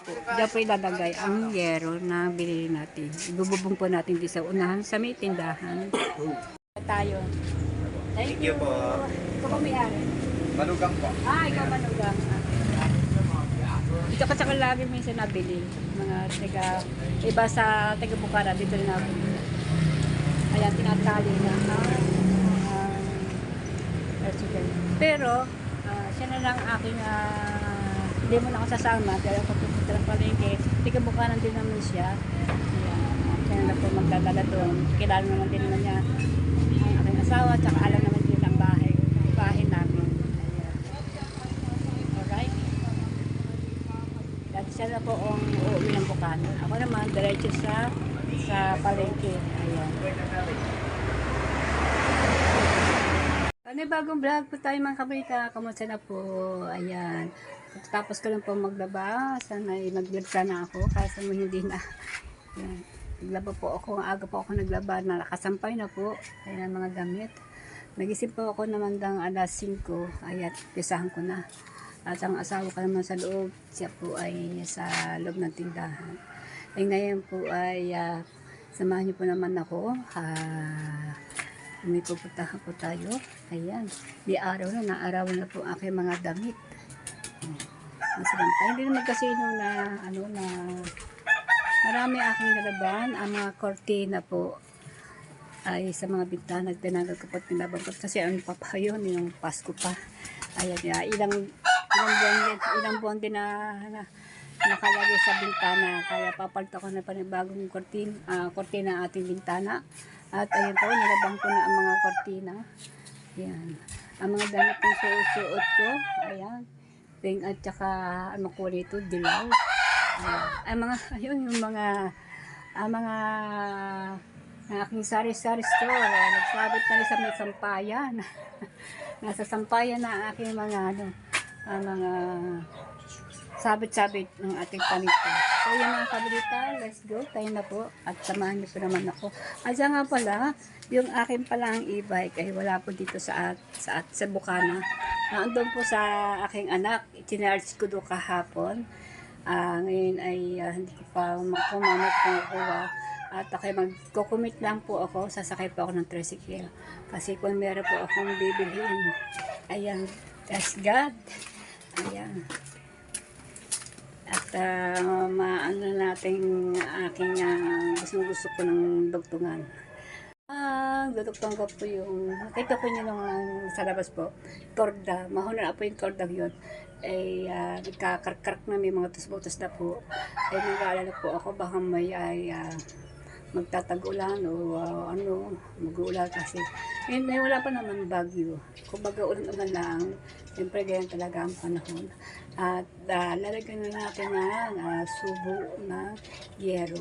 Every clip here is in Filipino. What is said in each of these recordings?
Diyan po ilalagay ang yero na binili natin. Ibububong po natin dito sa unahan sa may tindahan. Tayo. Thank you po. Ikaw po may-ari. Manugang po. Ikaw manugang. Ito kasi ako lagi minsan nabili. Mga iba sa taga Bukara, dito rin nabili. Kaya tinatali na pero siya na lang aking hindi mo na ako sasama dahil ako pupunta ng palengke. Taga Bukara din naman siya. Siya na lang po magdadala doon. Kilala naman din naman niya ang aking asawa, tsaka alam naman din ang bahay namin. Alright? At siya na po ang uuwi ng Bukana. Ako naman, diretso sa palengke. Ayan. Bagong vlog po tayo mga kabrita. Kamusta na po? Ayan. Tapos ko lang po maglaba. Sana mag-vlog sana ako. Kasi mo hindi na. Ayan. Naglaba po ako. Aga po ako naglaba. Nakasampay na po. Ayan ang mga damit. Nagisip po ako naman ng alas 5. Ayan. Pisahan ko na. At ang asawa ko naman sa loob. Siya po ay sa loob ng tindahan. Ay ngayon po ay samahan niyo po naman ako. May pupuntahan po tayo. Ayan. Di araw na. Naarawan na po aking mga damit. Masarap tayo. Hindi naman kasi na marami aking nalaban. Ang mga kortina po ay sa mga bintana. Tinagal ko po tinabang ko. Kasi ano pa pa yun. Yung Pasko pa. Ayan. Ilang buwan din na nakalagay sa bintana. Kaya papalta ko na panibagong kortina ating bintana. At ayun po, nilabang ko na ang mga kortina. Ayan. Ang mga damit ng suot ko. Ayan. Pink at saka ano ko rito, dilaw. Ayun, yung mga aking sari-sari store. Nagsabit na rin sa may sampayan. Nasa sampayan na ang aking mga mga sabit-sabit ng ating panito. So yun mga kabrita, let's go. Tayo na po at samahan niyo po naman ako. At nga pala, yung akin palang e-bike ay wala po dito sa Bukana. Naandun po sa aking anak, itinarge ko doon kahapon. Ngayon ay hindi ko pa makumanap kung kuha. At magkukumit lang po ako, sasakay po ako ng tricycle. Kasi kung meron po akong bibilhin, ayan, thank God. Ayan. At maano natin aking gusto ko ng dugtungan. Dudugtong ko po yung, nakita ko nyo nung sa labas po, korda, mahuna na po yung korda yun. Ay nagkakarkark na may mga tusbutos na po. Ay nag-aalala po ako baka may magtatag-ulan o mag-uulan kasi. And wala pa naman bagyo. Kung baga ulan-ulan lang, siyempre ganyan talaga ang panahon. At lalagyan na natin ng subo na yero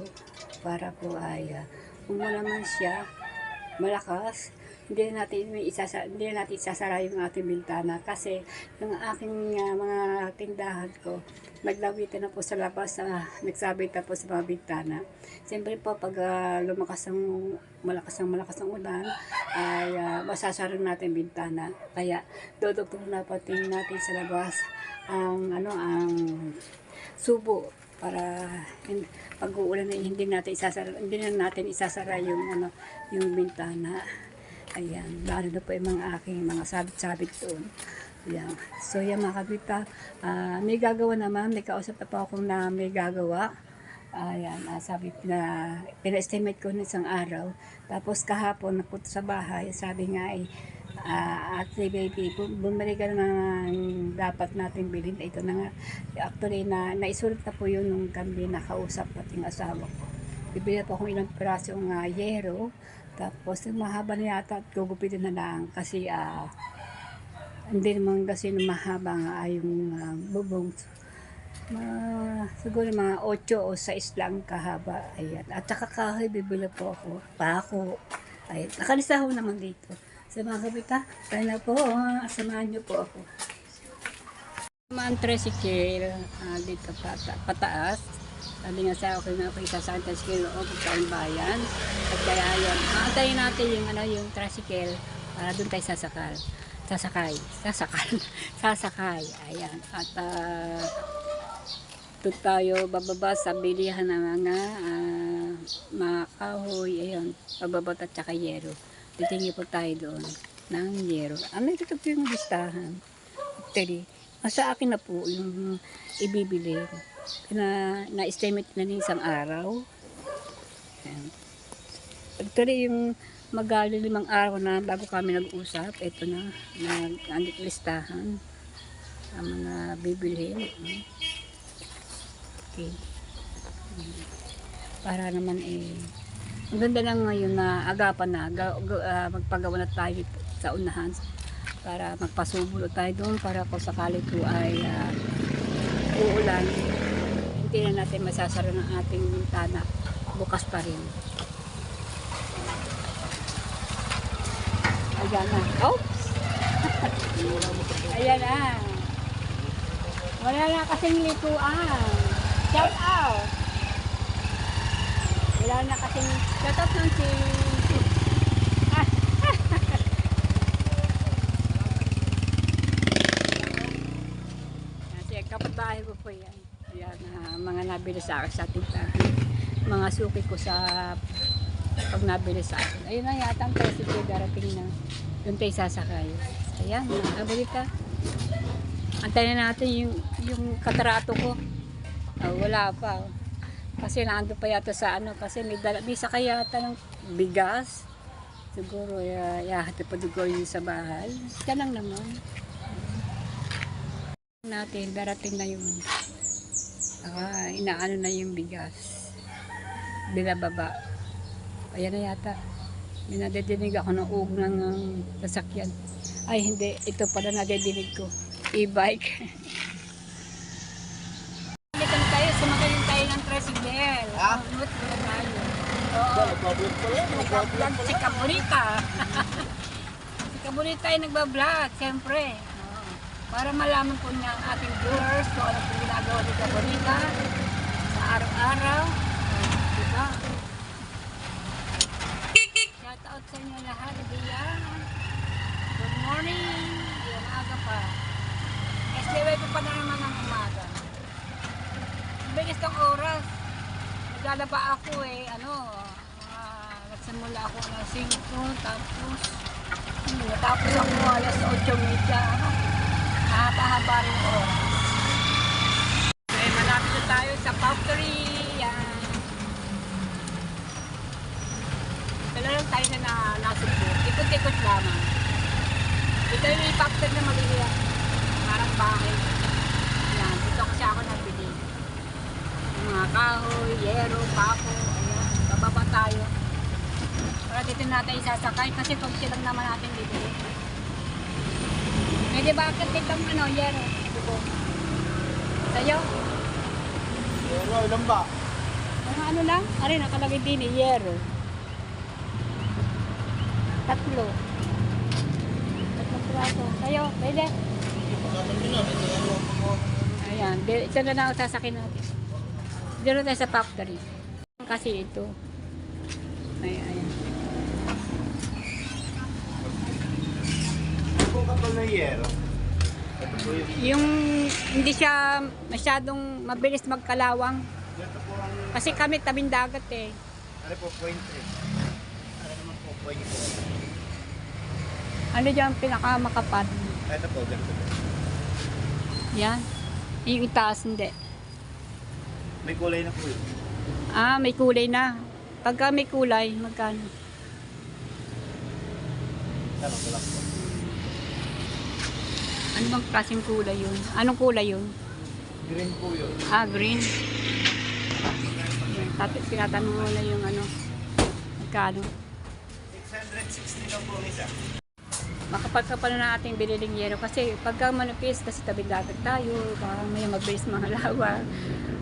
para po ay kung naman siya malakas, hindi natin isasara yung ating bintana kasi yung aking mga tindahan ko naglawitan na po sa labas, nagsabit na po sa mga bintana. Siyempre po pag lumakas ang malakas ang ulan ay masasara natin bintana. Kaya dudugtong na pati natin sa labas ang subo para pag uulan na hindi na natin isasara yung yung bintana. Ayan, lalo na po yung mga aking mga sabit-sabit doon. Ayan. So yan mga kabita, may gagawa naman, may kausap na po akong na may gagawa. Ayan, sabi na, pina-estimate ko na isang araw. Tapos kahapon, napunta sa bahay, sabi nga Ate baby, bumili ka na dapat natin bilhin. Ito na nga, actually, naisulat na po yun nung kami nakausap ating asawa ko. Bibili po akong ilang pirasong yero. Tapos mahaba na yata at gugupitin na lang kasi hindi naman kasi mahaba nga yung bubong. Siguro mga 8 o 6 lang kahaba. Ayan. At saka kahoy bibili po ako. Pako. Ayan. Nakalisaho naman dito. Sa mga kabita, tayo na po. Samahan niyo po ako. Ang tricycle dito pataas. Sabi nga sa akin na isa sa tricycle o pagkain bayan. At kaya yun, aantayin natin yung tricycle para doon tayo sasakay. Ayan. At Dito tayo bababa sa bilihan ng mga kahoy, ayun, pababat at saka yero. Titingin po tayo doon ng yero. Ano ito po yung listahan? Actually, sa akin na po yung ibibili na-estimate na ng isang araw. Ayan. Actually, yung magali 5 araw na bago kami nag-usap, ito na, listahan ang mga bibilhin. Okay. Para naman ang ganda lang ngayon na agapan na, magpagawa na tayo sa unahan para magpasubo tayo doon para kung sakali po ay uulan, hindi na natin masasara ng ating bintana, bukas pa rin. Ayan na. Oops! Ayan na. Wala na kasing likuan. Shout out! Wala na kasing shout out ng si... Kasi kapatbahay ko po yan. Ayan, mga nabili sa akin sa tindahan. Mga suki ko sa pag nabili sa akin. Ayun na yata ang tricycle darating na. Doon tayo sasakay. Ayan, nakabalita. Antayin na natin yung katrato ko. Wala pa. Kasi naando pa yata sa kasi may sakay yata ng bigas. Siguro, yahati pa siguro yun sa bahay. Yan lang naman. Natin, darating na yung inaano na yung bigas. Binababa. Ayan na yata. May nadidinig ako ng ug ng sasakyan. Ay hindi, ito pala nadidinig ko. E-bike. Dito na tayo, sumakay tayo ng tricycle. Umot na tayo. Oo. Nag-vlog si Kabonita. Si Kabonita ay nagbablog, siyempre. Para malaman po niya ang ating viewers kung ano po ginagawa ni Kabonita sa araw-araw. Diba? Shoutout sa inyo lahat, diyan. Good morning. Yung aga pa. SLY ko pa na naman ang umaga. Bilis ng oras. Naglalaba ako nagsimula ako alas 5, tapos natapos ako alas 8:30. Haba rin oras. Okay, malapit na tayo sa factory. Yan. Dala lang tayo na nasubok. Ikot-ikot lamang. Ito yung factory na maliliit. Parang bahay. Yan. Dito kasi ako nabili. Yung mga kahoy, yero, pako. Ayan. Bababa tayo. Para dito natin isasakay. Kasi pag silang naman natin dito. Di ba akit itong yero? Sa'yo? Yero, ilan ba? Mga lang? Ari, nakalagay din yero. 3. 3 piraso. Sa'yo, pwede? Ayan, ito na lang sasakin natin. Dito tayo sa factory. Kasi ito. Ayan. Na yero. Yung hindi siya masyadong mabilis magkalawang. Kasi kami tabing dagat eh. Ano po, point 3? Ano naman po, point 4? Ano dyan pinakamakapal? Ito po, ganito po. Yan. Yung itaas hindi. May kulay na po yun. May kulay na. Pagka may kulay, magkano? Tanong ko lang po. Ano bang klaseng kulay yun? Anong kulay yun? Green po yun. Green. Tinatanong mo na yung magkano? 660 lang po ang isa. Makapagkapal na ating bililing yero kasi pagka manipis kasi tabi dagat tayo, baka may mabilis mga lawa.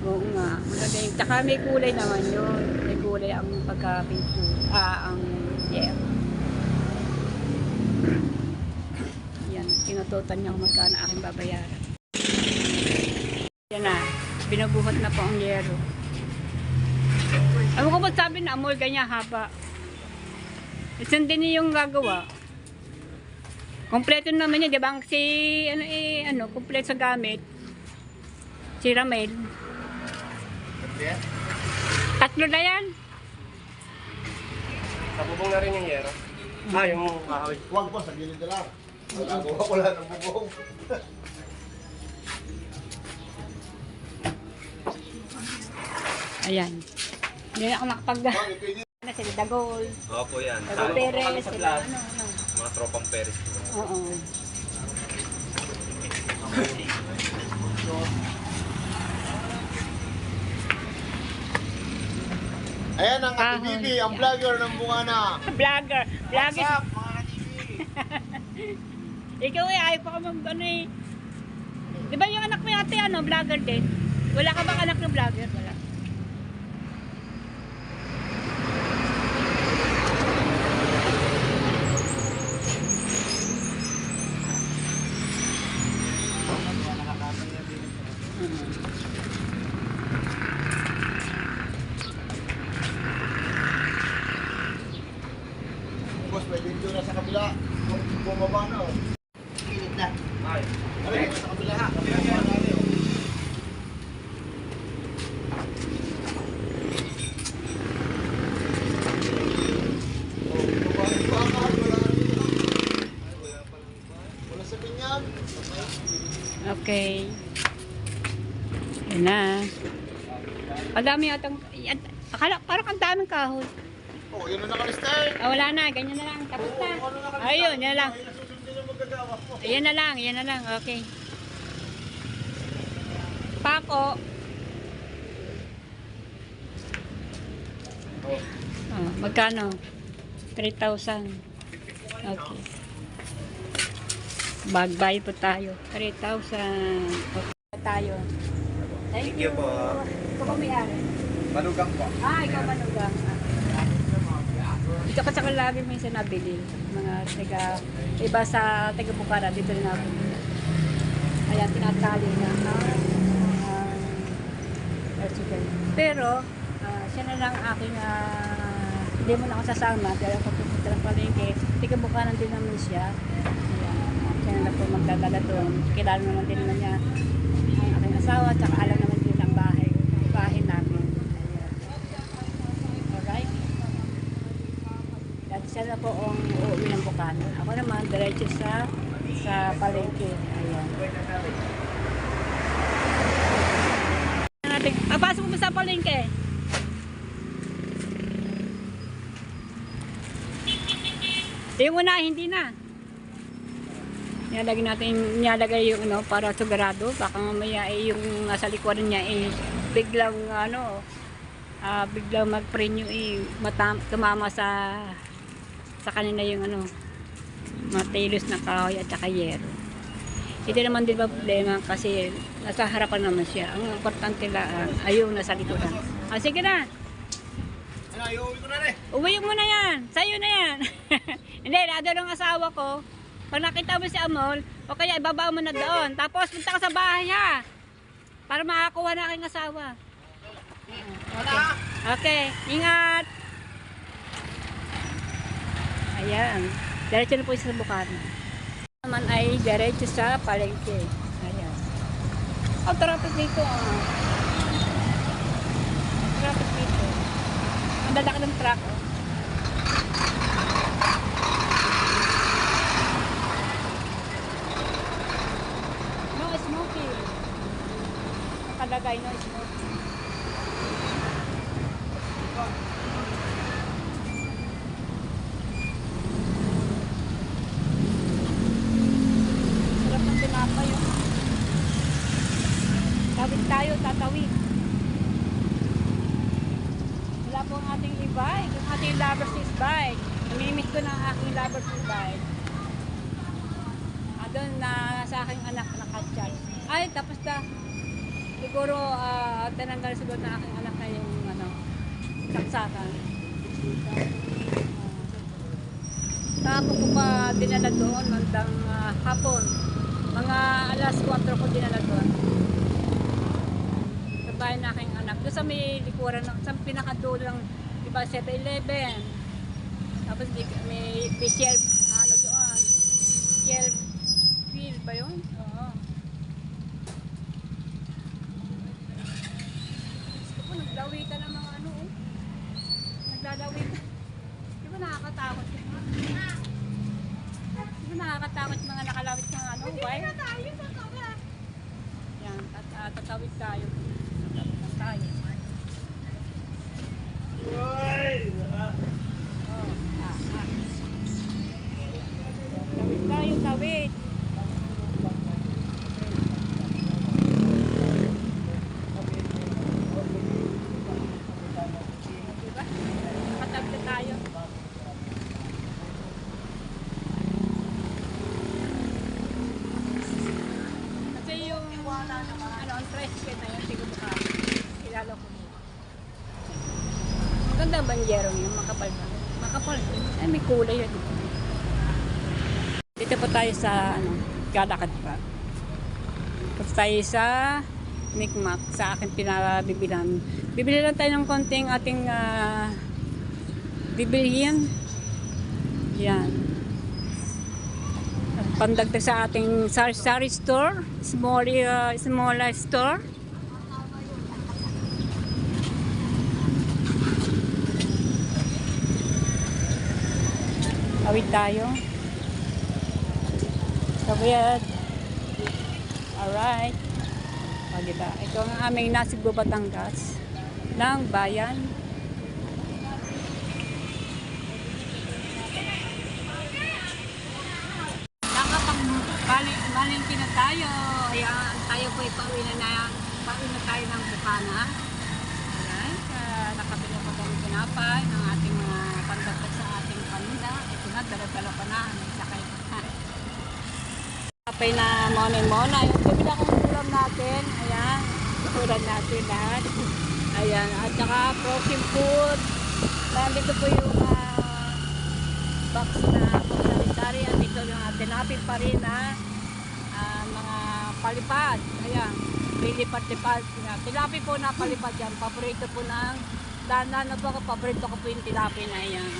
Oo nga. Maganda. Tsaka may kulay naman yun. May kulay ang pagka-pinto. Ang yero. Yan. Tinututan niya kung magkano aking babayaran. Yan na. Binabuhat na po ang yero. Ano ko ba sabi na amol ganyan haba? Isan din yung gagawa. Kompleto naman yun, di ba? Si, kompleto sa gamit. Si Ramel. Yeah. Tatlo na yan. Sa bubong na rin yung yero. Ah, yung kahoy. Huwag po, sa gilid na lang. Magagawa ko lang ng bubong. Ayan. Hindi na ako nakapag... na sila Dagol. Opo yan. Dagol Perez. Sila ano. Mga tropang Perez. Oo. Ayan ang Ate Kahoy. Bibi, ang vlogger ng Bungana. Vlogger. What's Vlogger. up, mga ka-TV? Ikaw ayaw pa ka ano eh. Di ba yung anak mo yung ate vlogger din? Wala ka bang anak na vlogger? Wala. Boss, may video na sa kabila. Bumaba na, oh. Gilid na. Ay. Ano yun, sa kabila ha? Bumaba na rin, oh. Oh, bumaba na yung bakal, wala na rin, oh. Wala sa pinyan. Okay. Yan na. Ang dami atang... Akala, parang ang daming kahoy. Oh, yun na nakalista eh. Wala na, ganyan na lang. Tapos na. Ayun, yan lang. Ay, nasusunod na magagawa mo. Ayan na lang, yan na lang. Okay. Pako. Oh, magkano? 3,000. Okay. Bagbay po tayo. 3,000. Okay tayo. Thank you. po. Ikaw ba may-ari? Malugang po. Ikaw manugang. Ito kasi ako lagi minsan nabili. Mga iba sa taga Bukara, dito rin ako. Ayan, tinatali na. Pero, siya na lang aking, hindi mo na ako sasama. Dahil ako pupunta ng palengke. Taga Bukara din naman siya. Ayan, siya na lang po magdadala doon. Kilala naman din naman niya ang aking asawa. Tsaka alam naman din ang bahay namin. Alright. At siya na po ang uuwi ng Bukana. Ako naman, diretso sa palengke. Ayan. Papasok mo sa palengke. Yung una, hindi na. Nilalagay yung para sigurado. Baka mamaya yung nasa likuran niya biglang biglang mag-preno tumama sa kanina yung matilos na kahoy at saka yero. Hindi naman din ba problema kasi nasa harapan naman siya. Ang importante lang ayun nasa likuran. Sige na. Ano, iuwi ko na rin. Uwi mo na yan. Sa'yo na yan. Hindi, nado ng asawa ko. Pag nakita mo si Amol, o kaya ibaba mo na doon. Tapos punta ka sa bahay ha. Para makakuha na aking asawa. Okay. Okay, ingat. Ayan. Diretso na po sa Bukana. Naman ay diretso sa palengke. Ayan. Oh, traffic dito. Traffic dito. Ang lalaki ng truck. No smoking. Nakalagay no smoking. Sarap ng tinapay yun. Tawid tayo, tatawid. Wala po ang ating e-bike. Yung ating lovers is bike. Namimit ko ng aking lovers is bike. Doon na sa aking anak na catch-charge. Ay, tapos na. Siguro, tinanggal siguro na aking anak na yung saksakan. Tapos ko pa dinala doon hanggang hapon. Mga alas 4 ko dinala doon. Sa bahay na aking anak. Doon sa may likuran, sa pinakadulo ng, diba, 7-Eleven. Tapos may shelf, doon. Shelf field ba yun? Oo. naglawitan ng mga ano, oh. Naglalawit. Di ba nakakatakot yun? Di ba nakakatakot yung mga nakalawit ng ano, why? Yan, tatawid tayo. Tatawid tayo. Tawid tayo, tawid. Diba? Nakatawid na tayo. Kasi yung ang tricycle na yun, siguro ka kilala ko. Maganda ang bangyero yung makapal na. Makapal. Ay, may kulay yun. Dito po tayo sa, galakad pa. Tapos tayo sa Micmac, sa akin pinabibilan. Bibili lang tayo ng konting ating bibilihin. Yan. Pandagdag sa ating sari store, small store. Awit tayo. Kabayad. Alright. O, diba? Ito ang aming Nasugbu, Batangas ng bayan. Malingki na tayo. Ayan, tayo po pauwi na tayo ng Bukana. Ayan, nakabili ko ng pinapay ng ating mga pandagdag sa ating paninda. Ito na, dala-dala pa na. Sakay pa. Pinapay na mona. Yung bibili akong ulam natin. Ayan, ulam natin lahat. Ayan, at saka frozen food. Nandito po yung box na sari-sari. Dito yung tinapin pa rin mga palipad. Ayan, lilipad-lipad. Tilapi po na palipad yan. Paborito po ng danan na po. Paborito ko po yung tilapi na yan.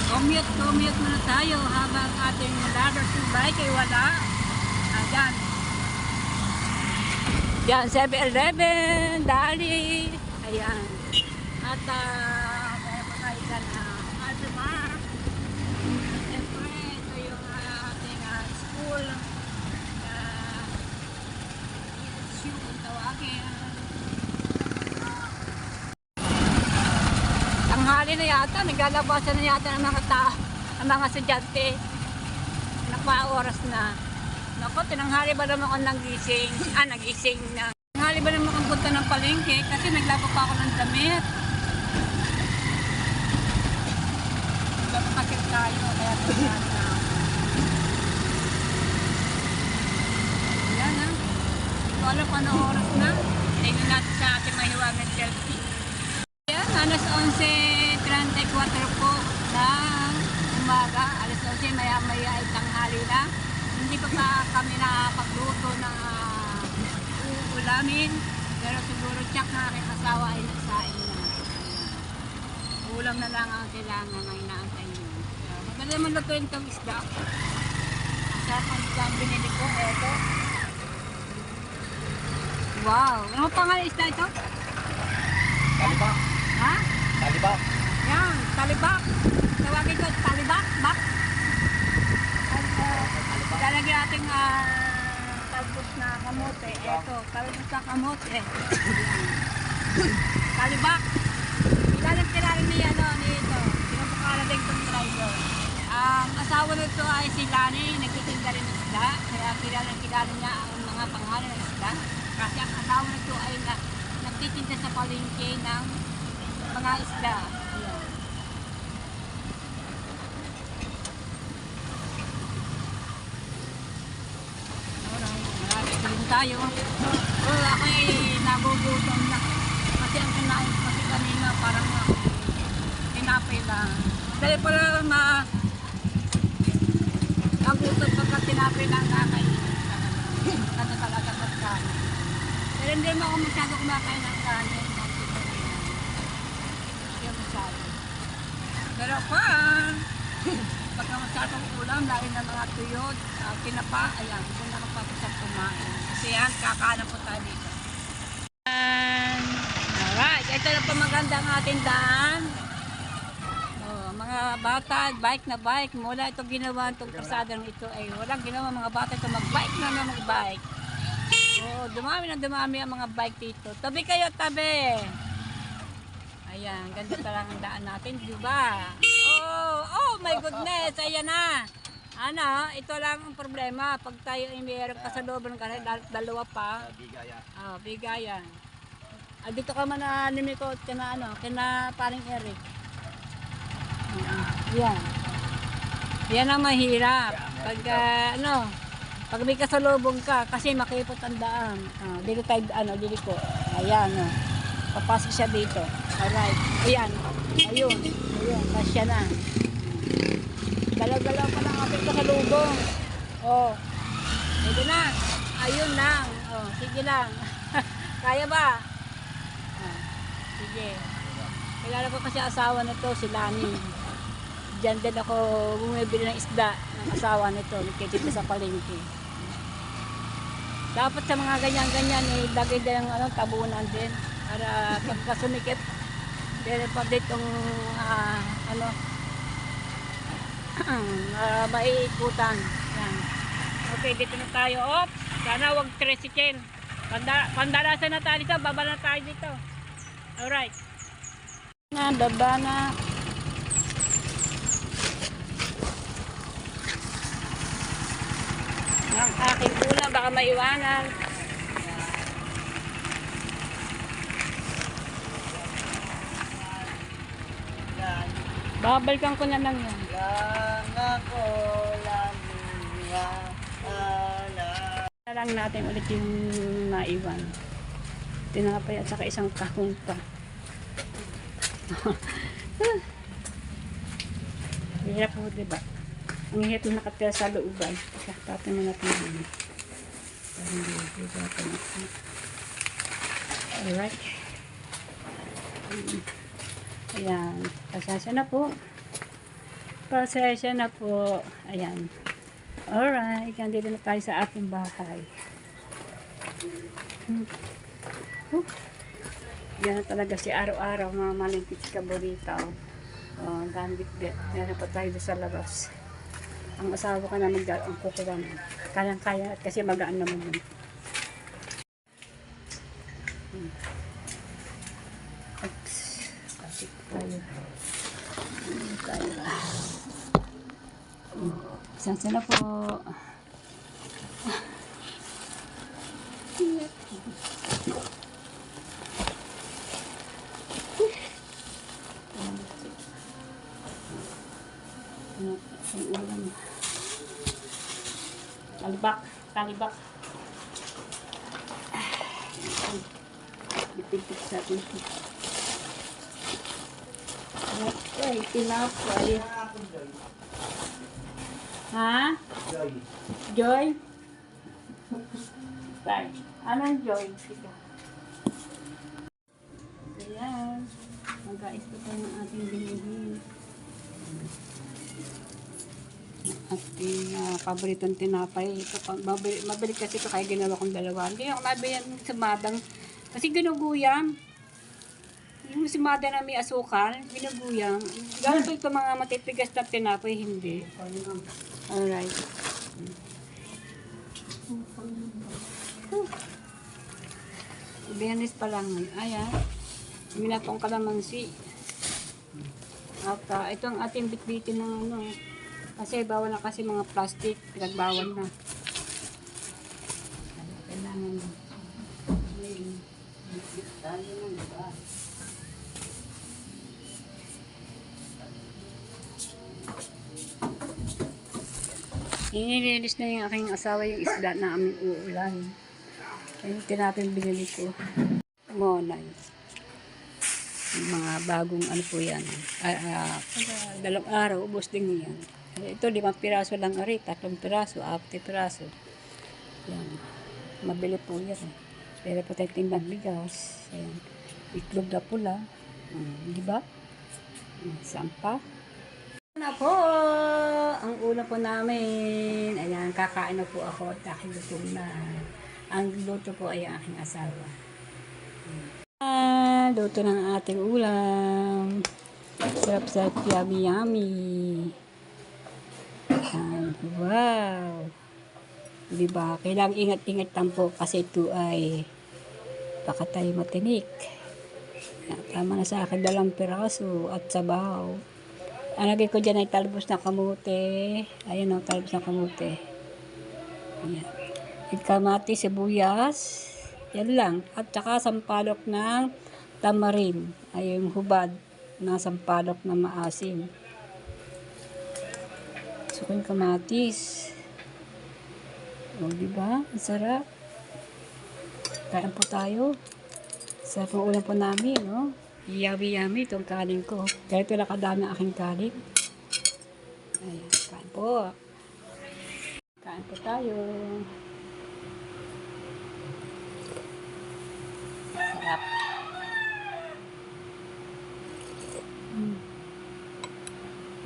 Commute muna tayo habang ating ladder subay kay wala. Ayan. Yan, 7-Eleven, Dali. Ayan. At meron pa tayo dyan Alphamar. Siyempre, ito yung ating school. Shoe kung tawagin. Tanghali na yata, naglalabasan na yata ng mga ang mga estudyante. Naka-oras na. Naku, tinanghali ba naman ako nagising? Nagising na. Tinanghali ba naman akong punta ng palengke kasi naglaba pa ako ng damit. Nagpapakit tayo, kaya tinanghali na. Yan ha. Hindi ko alam kung anong oras na. Tingnan natin sa ating mahiwagang selfie. Yan, alas 11:34 po ng umaga. Alas 11, maya-maya ay tanghali na. Hindi pa kami nakapagluto ng uulamin. Pero siguro tsak na aking asawa ay nagsain na. Ulam na lang ang kailangan na inaantay nyo. Madali naman lutuin itong isda. Sarap ang isda ang binili ko. Eto. Wow! Ano pangalan isda ito? Talibak. Ha? Talibak. Yan, talibak. Tawagin ko, talibak, bak. Lalagyan ating talbos na kamote. Ito, talbos na kamote. Talibak. Kilala niya nito. Pinapakala din itong driver. Ang asawa nito ay si Lani, nagtitinda rin ng isda. Kaya kilala niya ang mga pangalan ng isda. Kasi ang asawa nito ay nagtitinda sa palengke ng mga isda. Ayan. Marami tayo. Ako ay nagugutom na. Kasi ang kinain kasi kanina parang tinapay lang. Dahil pala nagutom pagka tinapay lang kakainin. Kasi talaga pagkain. Pero hindi mo ako masyado kumakain ng kanin. Pero pagka masyadong ulam, lalo na mga tuyot, tinapa, ayan, kung nakapapasap kumain. Kasi yan, kakanan po tayo dito. ito na po magandang ating daan. Oh, mga bata, bike na bike. Mula ito ginawa itong kasadang ito ay walang ginawa mga bata ito mag-bike na mag-bike. Oh, dumami ang mga bike dito. Tabi kayo, tabi. Ayan, ganda talaga ang daan natin, di ba? Oh my goodness, ayan na. Ano, ito lang ang problema. Pag tayo ay mayroong kasalubong kasi dalawa pa. Bigaya. Bigayan. Dito ka man na nimikot kina paring Eric. Yan. Yan ang mahirap. Pag pag may kasalubong ka kasi makipot ang daan. Dito tayo dito ko. Ayan, papasok siya dito. Alright. Ayan. Ayun. Kasya na. Galaw-galaw pa lang ating kasalubong. Oh. Ito na. Ayun lang. Oh, sige lang. Kaya ba? Sige. Kilala ko kasi asawa nito, si Lani. Diyan din ako bumibili ng isda ng asawa nito. Nagkitito sa palengke. Dapat sa mga ganyan-ganyan, lagay din ng tabunan din. Para pagka sumikip, dahil pa ditong maiikutan. Yan. Okay, dito na tayo. Sana wag tricycle. Pandalasan na tayo dito. Baba na tayo dito. Alright. Baba na. Ang aking una, baka maiwanan. Babalikan ko na lang yan. Na lang natin ulit yung naiwan. Tinapay at saka isang kahon pa. Hirap po, diba? Ang hirap na nakatira sa looban. Tatay mo natin yun. Alright. Ayan. Pasensya na po. Pasensya na po. Ayan. Alright. Nandito na tayo sa ating bahay. Yan talaga si araw-araw mga malingkit si Kaborita. Gambit-bit. Meron pa tayo sa labas. Ang asawa ka na ang kukuha mo. Kayang-kaya kasi magaan naman yun. Kapit tayo. Sansa na po. Talibak. Dipipit sa atin. Okay, tinapay. Ha? Joy? Tay. Anong Joy? Sige. Ayan. Mag-ais ko tayo ng ating bilihin. Ating paboritong tinapay. Mabalik kasi ito kaya ginawa kong dalawa. Hindi ako mabayan sa madang. Kasi ginuguyam. Yung si madang na may asukal, ginuguyam. Gano'n po ito mga matitigas na tinapay, hindi. Alright. Biyernes pa lang. Ayan. Minatong kalamansi. At ito ang ating bitbitin ng kasi bawal na kasi mga plastic, pinagbawal na. Kailangan may bitbit tayo ng iba. Inilinis na yung aking asawa yung isda na aming uulan. Ayun, tinapin binili ko. Monay. Mga bagong ano po yan. Dalawang araw, ubos din yan. Ito, 5 piraso lang ari, 3 piraso, 4 piraso. Yan. Mabili po yan. Pero po tayo timbang bigas. Ayan. Itlog na pula. Di ba? Sampa. Na po! Ang ulam po namin. Ayan, kakain na po ako at aking luto na. Ang luto po ay ang aking asawa. Ayan, luto ng ating ulam. Sarap-sarap, yummy-yummy. Ayan, wow. Diba? Kailangang ingat-ingat lang po kasi ito ay baka tayo matinik. Ayan, tama na sa akin 2 piraso at sabaw. Ang lagay ko dyan ay talbos na kamote. Ayan o, talbos na kamote. Ayan. Kamatis, sibuyas. Yan lang. At saka sampalok ng tamarin. Ay yung hubad na sampalok na maasim. So, yung kamatis. O, diba? Ang sarap. Kain po tayo. Sarap ang ulam po namin, no? Yummy-yummy itong kanin ko. Kaya ito lang kadami ang aking kanin. Ayan, kain po. Kain po tayo. Sarap.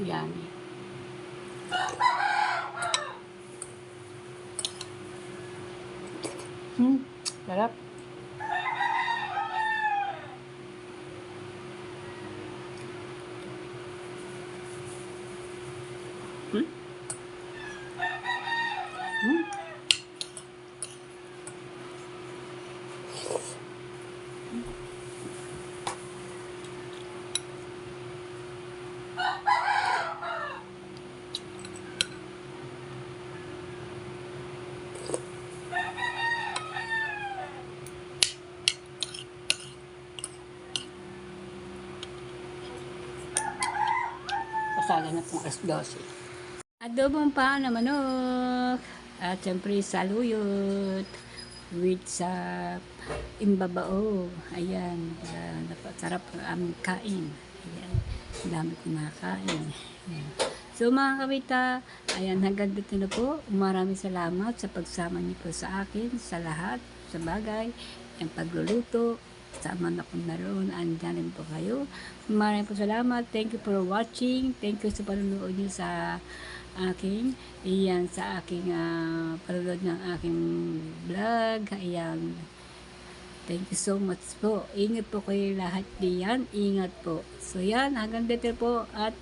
Yummy. Sarap. Pasala na pong alas 12. Adobong pa na manok. At syempre saluyot. With sa imbabao. Ayan. Napasarap ang aming kain. Ayan. Ang dami kumakain. Ayan. So mga kabita, ayan, hanggang dito na po. Maraming salamat sa pagsama niyo po sa akin, sa lahat, sa bagay, ang pagluluto. Sama na ko naroon, andyan rin po kayo. Maraming po salamat. Thank you for watching. Thank you sa panonood niyo sa aking, iyan, sa aking panonood ng aking vlog. Ayan. Thank you so much po. Ingat po kayo lahat diyan. Ingat po. So yan, hanggang dito po. At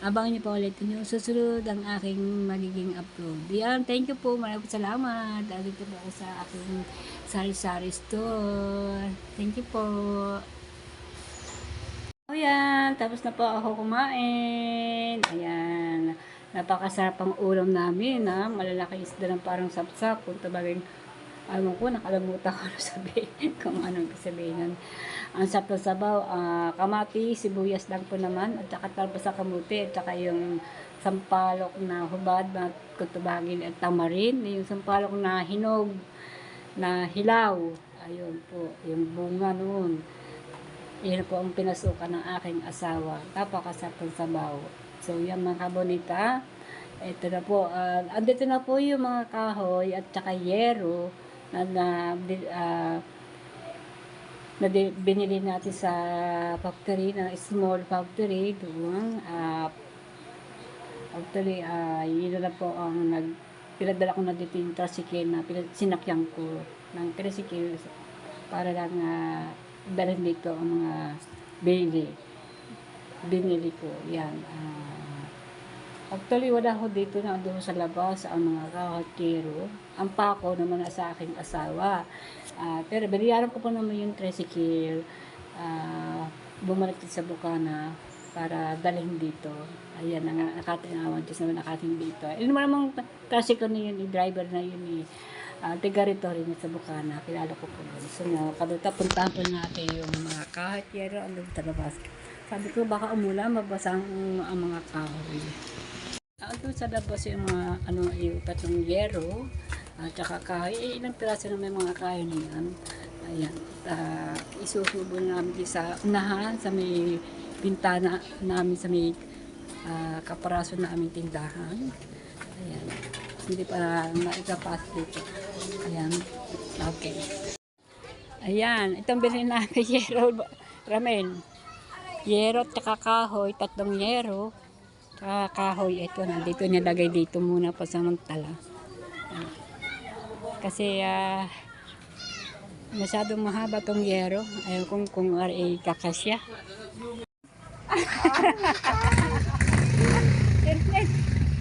abangan niyo po ulit yung susunod ang aking magiging upload. Yan, thank you po. Maraming salamat. Dito po ako sa aking sari-sari store. Thank you po. O yan, tapos na po ako kumain. Ayan. Napakasarap ang ulam namin. Malalaki isda ng parang sapsap. Kung tabagin, alam ko, nakalamutan ko ano sabihin. Kung anong sabihin. Ang sarap ng sabaw, kamati, sibuyas lang po naman, at saka talbos sa kamuti, at saka yung sampalok na hubad, na kutubagin at tamarin, yung sampalok na hinog, na hilaw, ayun po, yung bunga noon. Yun po ang pinasukan ng aking asawa. Napakasarap ng sabaw. So, yan mga kabonita. Ito na po, andito na po yung mga kahoy at saka yero na binili natin sa factory, na small factory doon. Actually, yun na po ang pinadala ko na dito yung tricycle na sinakyan ko ng tricycle para lang dalhin dito ang mga binili ko. Yan. Actually, wala ko dito na doon sa labas ang mga kakatiro. Ang pako naman na sa aking asawa. Pero binayaran ko po naman yung tricycle. Bumalik sa Bukana para dalhin dito. Ayan, nakatinawan. Diyos naman nakating dito. Yun naman namang tricycle na yun, driver na yun. Tiga-rito rin sa Bukana. Kilala ko po yun. So, kaduta, puntahan po natin yung mga kakatiro. Ang doon sa labas. Sabi ko, baka umulan, mabasa ang mga kahoy. Doon sa labas yung mga yung tatlong yero at saka kahoy, ilang piraso na may mga kahoy na yan. Ayan, isusubo namin sa unahan, sa may bintana namin, sa may kaparaso na aming tindahan. Ayan, hindi para maitapas dito. Ayan, okay. Ayan, itong bilhin namin yero, ramen. Yero at saka kahoy, 3 yero. Kahoy, ito, nandito nilagay dito muna pa samantala. Kasi Masyadong mahaba tong yero. Ayaw kung ay kakasya.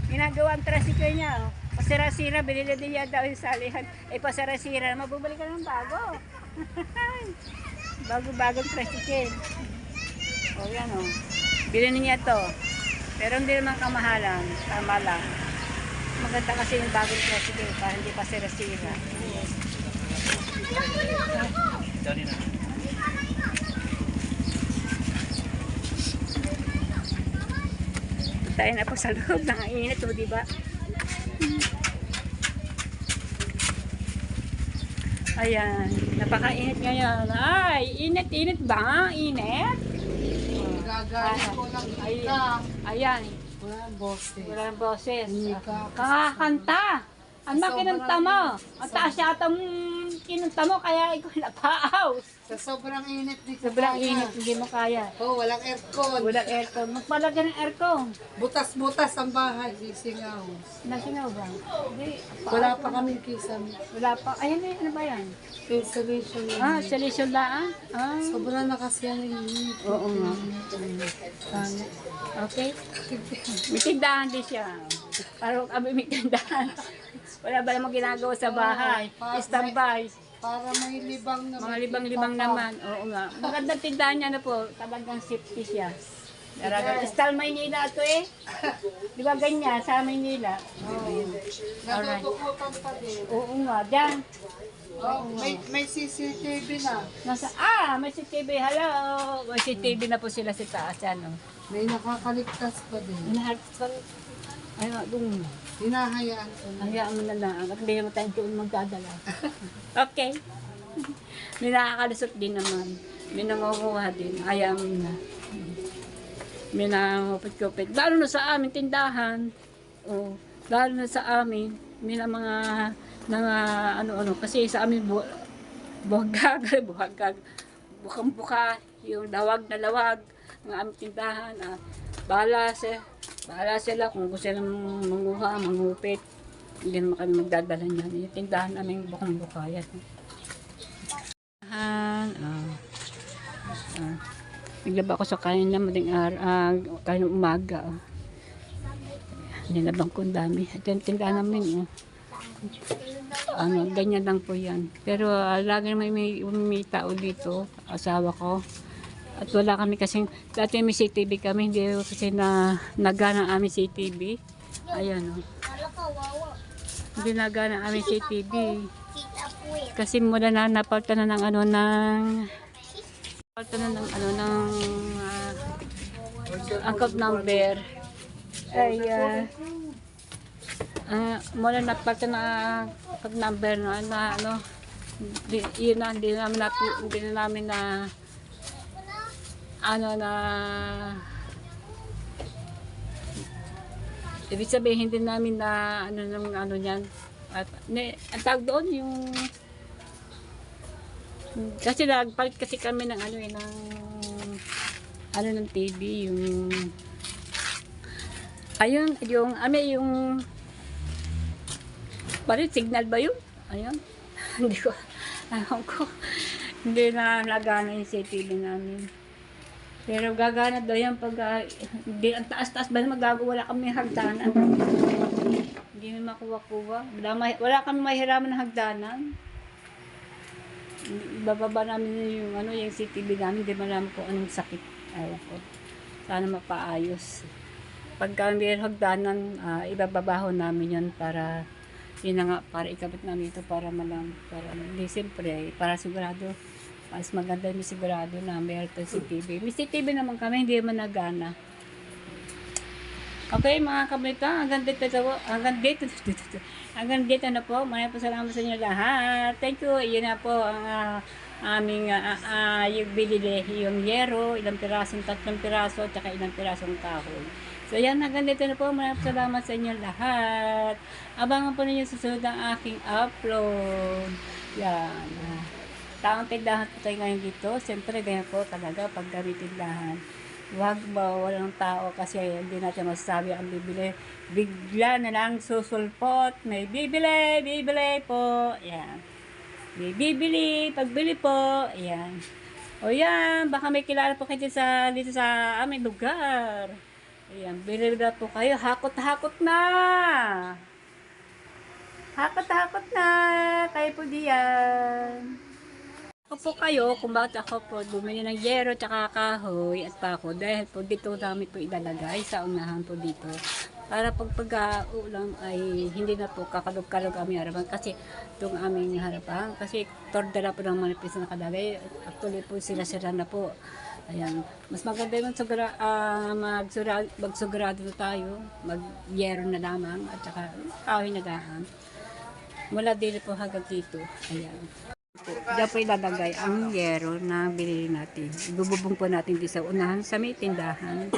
Ginagawa ang tricycle niya. Oh. Pasira-sira, binili din niya daw yung salihan. Eh, pasira-sira, mabubalik ka ng bago. Bago-bagong tricycle. O, yan o. Bilhin niya to. Pero hindi naman kamahalan. Tama lang. Maganda kasi yung bagong tricycle para hindi pasira-sira. Sorry na. Tayo na po sa loob. Nangainit o, diba? Ayan. Napakainit ngayon. Ay, init-init ba? Init? Gagawin ko lang Ay, ika. ayan. Walang boses. Walang boses. Ika. Kakakanta. Ang makinanta mo. Ang taas yata kinanta mo, kaya ikaw napaaw. Sa sobrang init dito. Sobrang kaya. init, hindi mo kaya. Oh, walang aircon. Walang aircon. Magpalagyan ng aircon. Butas-butas ang bahay. Sisingaw. Nasingaw ba? Hindi. Wala pa kami kisame. Wala pa. Ayan na, ano ba yan? Insulation lang. Ah, solution laan? Ah. Sobrang na kasi ang init. Oo nga. Pangit. Okay. May tindahan din siya. Parang kami may tindahan. Wala ba namang ginagawa sa bahay? Standby. Para may libang na. Mga libang-libang naman. Oo nga. Magandang tindahan niya na po. Talagang safety siya. Talagang style Maynila ito eh. Di ba ganyan? Sa Maynila. Natutukutan pa din. Oo nga. Diyan. Oh, may CCTV na. May CCTV. Hello. May CCTV na po sila sa taas. Ano? May nakakaligtas pa din. Ay, doon. Hinahayaan ko na. Hayaan mo na lang. At hindi naman tayo doon magdadala. Okay. May nakakalusot din naman. May nangunguha din. Hayaan mo na. May nangupit-kupit. Lalo na sa amin, tindahan. O, lalo na sa amin. May na mga ano-ano. Kasi sa amin, buhagag. Bukang-buka. Yung lawag na lawag. Ang aming tindahan. Bahala sila kung gusto silang manguha, mangupit. Hindi naman kami magdadala niyan. Yung tindahan namin bukang-buka yan. Naglaba ako sa kanin na mating kanin umaga. Nilabang ko ang dami. At yung tindahan namin, ganyan lang po yan. Pero lagi naman may tao dito, asawa ko. At wala kami kasing, dati may CCTV kami, hindi kasi nagana ang aming CCTV. Ayan o. Hindi nagana ang aming CCTV. Kasi mula na napalta na ng account number. Ay, mula napalta na account number yun na, hindi na namin ibig sabihin hindi namin na niyan at ang tawag doon yung kasi nagpalit kasi kami ng ng TV yung ayun yung palit signal ba yun ayun hindi ko alam ko hindi na nagana yung CCTV namin. Pero gagana daw yan pag ang taas-taas ba na magagawa, wala kami hagdanan. Hindi mo makuha-kuha. Wala kami mahiraman ng hagdanan. Ibababa namin yung CCTV namin, hindi malaman kung anong sakit. Ayaw ko. Sana mapaayos. Pagka may hagdanan, ibababaho namin yan para para ikabit namin ito para hindi siyempre, para sigurado mas maganda yung sigurado na mayroon ito CCTV. May CCTV naman kami, hindi naman nagana. Okay mga kablita, hanggang dito na po. Maraming po salamat sa inyo lahat. Thank you. Iyon na po ang aming yung binili, yung yero, ilang pirasong, 3 piraso, at saka ilang pirasong kahoy. So yan, hanggang dito na po. Maraming salamat sa inyo lahat. Abangan po ninyo susunod ang aking upload. Yan. Taong tindahan po tayo ngayon dito. Siyempre, ganyan po talaga pag kami tindahan. Huwag ba walang tao kasi hindi natin masasabi ang bibili. Bigla na lang susulpot. May bibili po. Yan. Bibili, pagbili po. Ayan. O yan, baka may kilala po kayo dito sa aming lugar. Ayan, bili na po kayo. Hakot-hakot na! Hakot-hakot na! Kayo po diyan. Ako po kayo kung bakit ako po bumili ng yero tsaka kahoy at pako dahil po dito namin po ilalagay sa unahan po dito para pag pag-uulam ay hindi na po kakalog-kalog aming harapan kasi itong aming harapan kasi torda na po ng manipis na nakalagay actually po sila-sira na po. Ayan, mas maganda yung magsurado na tayo, mag-yero na lamang at saka kahoy na daan. Mula dito po hanggang dito. Ayan. Diyan po ilalagay ang yero na binili natin. Ibububong po natin dito sa unahan sa may tindahan.